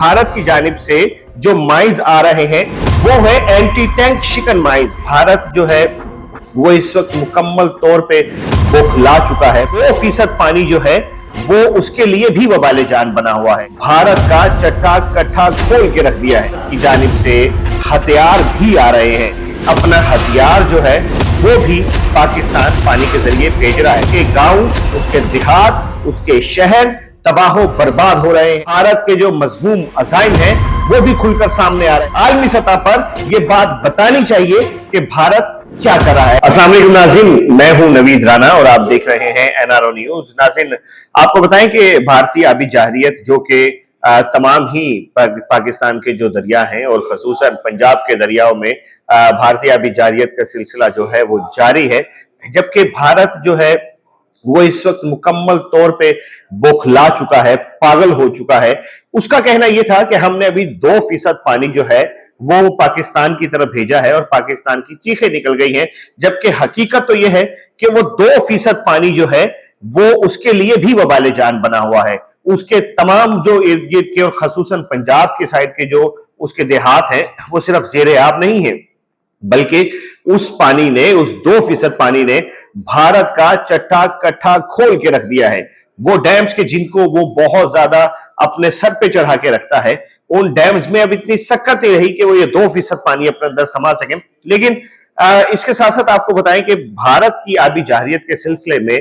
भारत की जानिब से जो माइंस आ रहे हैं वो है एंटी टैंक शिकन माइंस। भारत जो है वो इस वक्त मुकम्मल तौर पे बौखला चुका है। 2% पानी जो है वो उसके लिए भी वबाले जान बना हुआ है। भारत का चट्टा कट्ठा खोल के रख दिया है कि जानिब से हथियार भी आ रहे हैं। अपना हथियार जो है वो भी पाकिस्तान पानी के जरिए भेज रहा है। एक गांव, उसके देहात, उसके शहर तबाहो बर्बाद हो रहे हैं। भारत के जो मजमूम अज़ाइम हैं वो भी खुलकर सामने आ रहे हैं। आलमी सतह पर ये बात बतानी चाहिए कि भारत क्या कर रहा है। अस्सलाम वालेकुम नाज़रीन, मैं हूं नवीद राना और आप देख रहे हैं एनआरओ न्यूज। नाज़रीन, आपको बताएं कि भारतीय आबी जाहरियत जो कि तमाम ही पाकिस्तान के जो दरिया हैं और खसूसन पंजाब के दरियाओं में भारतीय आबी जाहरियत का सिलसिला जो है वो जारी है। जबकि भारत जो है वो इस वक्त मुकम्मल तौर पे बौखला चुका है, पागल हो चुका है। उसका कहना यह था कि हमने अभी 2% पानी जो है वो पाकिस्तान की तरफ भेजा है और पाकिस्तान की चीखें निकल गई हैं। जबकि हकीकत तो यह है कि वो 2% पानी जो है वो उसके लिए भी वबाले जान बना हुआ है। उसके तमाम जो इर्द गिर्द के और खसूसन पंजाब के साइड के जो उसके देहात हैं वो सिर्फ ज़ेरे आब नहीं है, बल्कि उस पानी ने, उस 2% पानी ने भारत का चट्टा कट्ठा खोल के रख दिया है। वो डैम्स के जिनको वो बहुत ज्यादा अपने सर पे चढ़ा के रखता है, उन डैम्स में अब इतनी सक्कत ही रही कि वो ये 2% पानी अपने अंदर समा सके। लेकिन इसके साथ साथ आपको बताएं कि भारत की आबी जाहरियत के सिलसिले में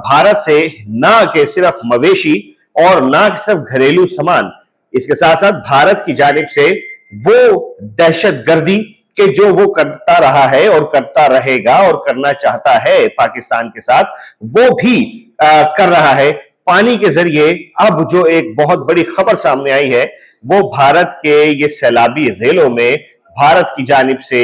भारत से ना कि सिर्फ मवेशी और ना कि सिर्फ घरेलू सामान, इसके साथ साथ भारत की जानिब से वो दहशत गर्दी कि जो वो करता रहा है और करता रहेगा और करना चाहता है पाकिस्तान के साथ, वो भी कर रहा है पानी के जरिए। अब जो एक बहुत बड़ी खबर सामने आई है वो भारत के ये सैलाबी रेलों में भारत की जानिब से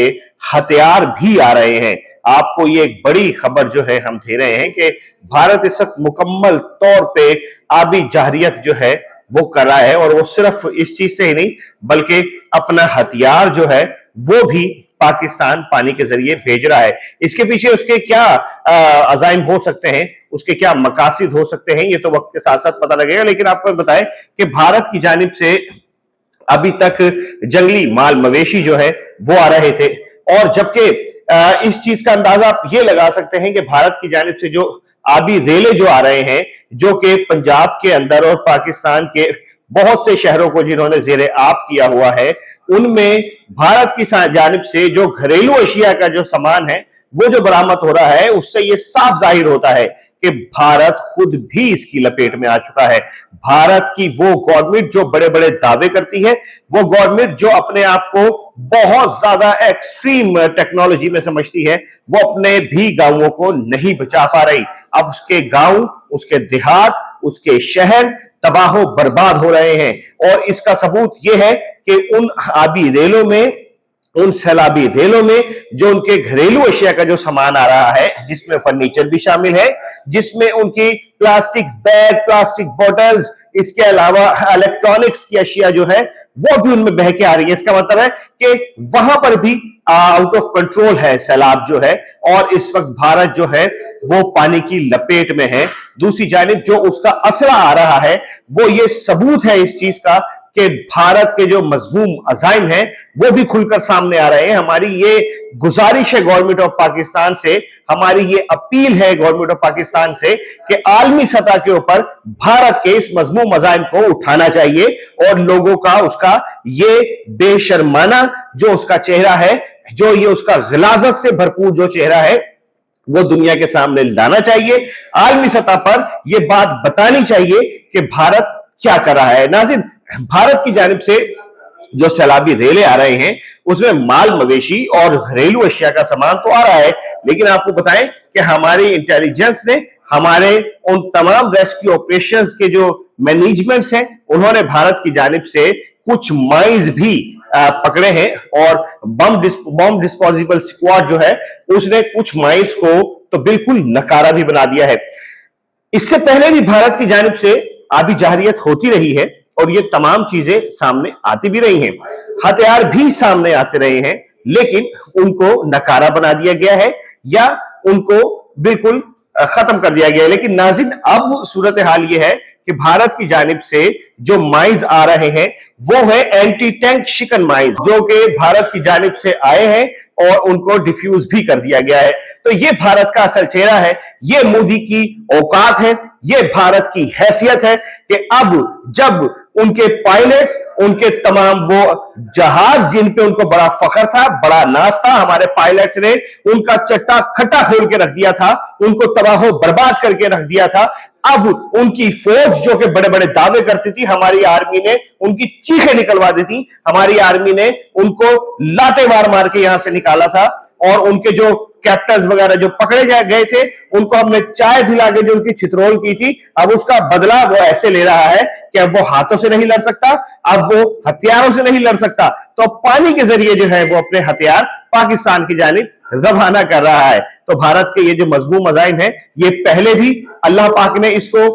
हथियार भी आ रहे हैं। आपको ये एक बड़ी खबर जो है हम दे रहे हैं कि भारत इस वक्त मुकम्मल तौर पे आबी जाहरियत जो है वो कर रहा है और वो सिर्फ इस चीज से ही नहीं बल्कि अपना हथियार जो है वो भी पाकिस्तान पानी के जरिए भेज रहा है। इसके पीछे उसके क्या अज़ाइम हो सकते हैं, उसके क्या मकासिद हो सकते हैं, ये तो वक्त के साथ साथ पता लगेगा। लेकिन आपको बताएं कि भारत की जानिब से अभी तक जंगली माल मवेशी जो है वो आ रहे थे और जबकि इस चीज का अंदाजा आप ये लगा सकते हैं कि भारत की जानिब से जो आबी रेले जो आ रहे हैं, जो कि पंजाब के अंदर और पाकिस्तान के बहुत से शहरों को जिन्होंने जेरे आब किया हुआ है, उनमें भारत की जानिब से जो घरेलू अशिया का जो सामान है वो जो बरामद हो रहा है, उससे ये साफ जाहिर होता है कि भारत खुद भी इसकी लपेट में आ चुका है। भारत की वो गवर्नमेंट जो बड़े बड़े दावे करती है, वो गवर्नमेंट जो अपने आप को बहुत ज्यादा एक्सट्रीम टेक्नोलॉजी में समझती है, वो अपने भी गांवों को नहीं बचा पा रही। अब उसके गांव, उसके देहात, उसके शहर तबाहो बर्बाद हो रहे हैं और इसका सबूत यह है कि उन आबी रेलों में, उन सैलाबी रेलों में जो उनके घरेलू अशिया का जो सामान आ रहा है, जिसमें फर्नीचर भी शामिल है, जिसमें उनकी प्लास्टिक बैग, प्लास्टिक बॉटल्स, इसके अलावा इलेक्ट्रॉनिक्स की अशिया जो है वो भी उनमें बह के आ रही है। इसका मतलब है कि वहां पर भी आउट ऑफ कंट्रोल है सैलाब जो है और इस वक्त भारत जो है वो पानी की लपेट में है। दूसरी जानिब जो उसका असरा आ रहा है वो ये सबूत है इस चीज का कि भारत के जो मजमूम अज़ाइम हैं वो भी खुलकर सामने आ रहे हैं। हमारी ये गुजारिश है गवर्नमेंट ऑफ पाकिस्तान से, हमारी ये अपील है गवर्नमेंट ऑफ पाकिस्तान से कि आलमी सतह के ऊपर भारत के इस मजमूम अज़ाइम को उठाना चाहिए और लोगों का उसका ये बेशर्माना जो उसका चेहरा है, जो ये उसका गिलाजत से भरपूर जो चेहरा है, वो दुनिया के सामने लाना चाहिए। आलमी सतह पर यह बात बतानी चाहिए कि भारत क्या कर रहा है। नाज़रीन, भारत की जानिब से जो सैलाबी रेले आ रहे हैं उसमें माल मवेशी और घरेलू अशिया का सामान तो आ रहा है, लेकिन आपको बताएं कि हमारी इंटेलिजेंस ने, हमारे उन तमाम रेस्क्यू ऑपरेशंस के जो मैनेजमेंट्स हैं, उन्होंने भारत की जानिब से कुछ माइंस भी पकड़े हैं और बम डिस्पोजेबल स्क्वाड जो है उसने कुछ माइंस को तो बिल्कुल नकारा भी बना दिया है। इससे पहले भी भारत की जानिब से आबी जाहरियत होती रही है और ये तमाम चीजें सामने आती भी रही हैं, हथियार भी सामने आते रहे हैं, लेकिन उनको नकारा बना दिया गया है या उनको बिल्कुल खत्म कर दिया गया है। लेकिन नाज़रीन, अब सूरत हाल ये है कि भारत की जानिब से जो माइंस आ रहे हैं वो है एंटी टैंक शिकन माइंस, जो कि भारत की जानिब से आए हैं और उनको डिफ्यूज भी कर दिया गया है। तो ये भारत का असल चेहरा है, ये मोदी की औकात है, ये भारत की हैसियत है कि अब जब उनके पायलट्स, उनके तमाम वो जहाज जिन पे उनको बड़ा फख्र था, बड़ा नाज था, हमारे पायलट्स ने उनका चट्टा खट्टा खोल के रख दिया था, उनको तबाह बर्बाद करके रख दिया था। अब उनकी फौज जो कि बड़े बड़े दावे करती थी, हमारी आर्मी ने उनकी चीखें निकलवा दी थी, हमारी आर्मी ने उनको लाते मार मार के यहां से निकाला था, और उनके जो कैप्टन्स वगैरह जो पकड़े गए थे उनको हमने चाय पिला के जो उनकी छितरोल की थी, अब उसका बदला वो ऐसे ले रहा है कि अब वो हाथों से नहीं लड़ सकता, अब वो हथियारों से नहीं लड़ सकता, तो पानी के जरिए जो है वो अपने हथियार पाकिस्तान की जानिब रवाना कर रहा है। तो भारत के ये जो मजमूम अज़ाइम है, ये पहले भी अल्लाह पाक ने इसको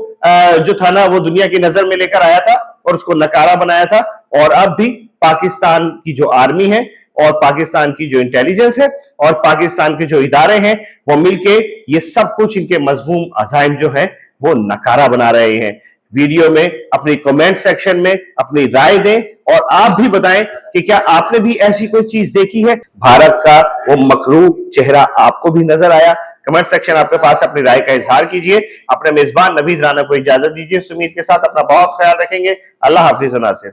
जो था ना वो दुनिया की नजर में लेकर आया था और उसको नकारा बनाया था, और अब भी पाकिस्तान की जो आर्मी है और पाकिस्तान की जो इंटेलिजेंस है और पाकिस्तान के जो इदारे हैं वो मिलके ये सब कुछ इनके मजमूम अज़ाइम जो है वो नकारा बना रहे हैं। वीडियो में अपनी कमेंट सेक्शन में अपनी राय दें और आप भी बताएं कि क्या आपने भी ऐसी कोई चीज देखी है, भारत का वो मकरूह चेहरा आपको भी नजर आया? कमेंट सेक्शन आपके पास, अपनी राय का इजहार कीजिए। अपने मेजबान नवीद राना को इजाजत दीजिए। सुमीत के साथ अपना बहुत ख्याल रखेंगे। अल्लाह हाफिज। नासिर।